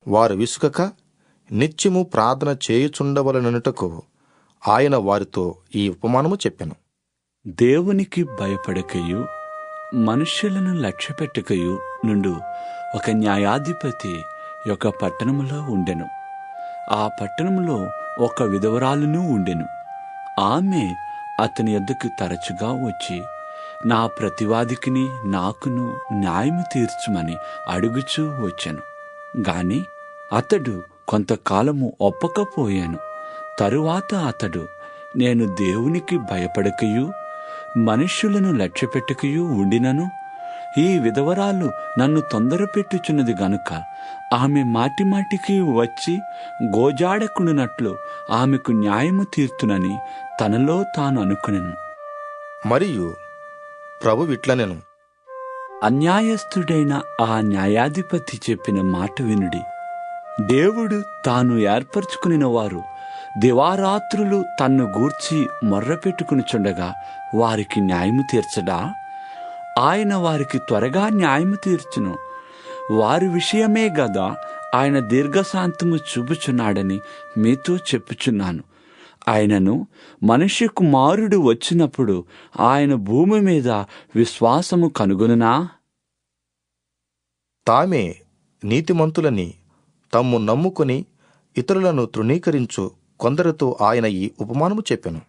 వారు విసుకక నిత్యము ప్రార్థన చేయుచుండవలననుటకు ఆయన వారితో ఈ ఉపమానము చెప్పెను. దేవునికి భయపడకయు మనుష్యులను లక్ష్యపెట్టకయు నుండు ఒక న్యాయాధిపతి ఒక పట్టణములో ఉండెను. ఆ పట్టణంలో ఒక విధవరాలును ఉండెను. ఆమె అతని యొద్దకు తరచుగా వచ్చి, నా ప్రతివాదికిని నాకును న్యాయము తీర్చుమని అడుగుచూ వచ్చెను. గాని అతడు కొంతకాలము ఒప్పకపోయాను. తరువాత అతడు, నేను దేవునికి భయపడకయు మనుష్యులను లక్ష్యపెట్టకయు ఉండినను ఈ విధవరాలు నన్ను తొందరపెట్టుచున్నది గనుక ఆమె మాటిమాటికి వచ్చి గోజాడకుండునట్లు ఆమెకు న్యాయము తీర్తునని తనలో తాను అనుకునెను. మరియు ప్రభు ఇట్లనెను, అన్యాయస్థుడైన ఆ న్యాయాధిపతి చెప్పిన మాట వినుడి. దేవుడు తాను ఏర్పరచుకునిన వారు దివారాత్రులు తన్ను గూర్చి మొర్రపెట్టుకునిచుండగా వారికి న్యాయము తీర్చడా? ఆయన వారికి త్వరగా న్యాయము తీర్చును. వారి విషయమే గదా ఆయన దీర్ఘశాంతము చూపుచున్నాడని మీతో చెప్పుచున్నాను. ఆయనను మనుష్య కుమారుడు వచ్చినప్పుడు ఆయన భూమి మీద విశ్వాసము కనుగొనునా? తామే నీతిమంతులని తమ్ము నమ్ముకుని ఇతరులను తృణీకరించు కొందరితో ఆయన ఈ ఉపమానము చెప్పెను.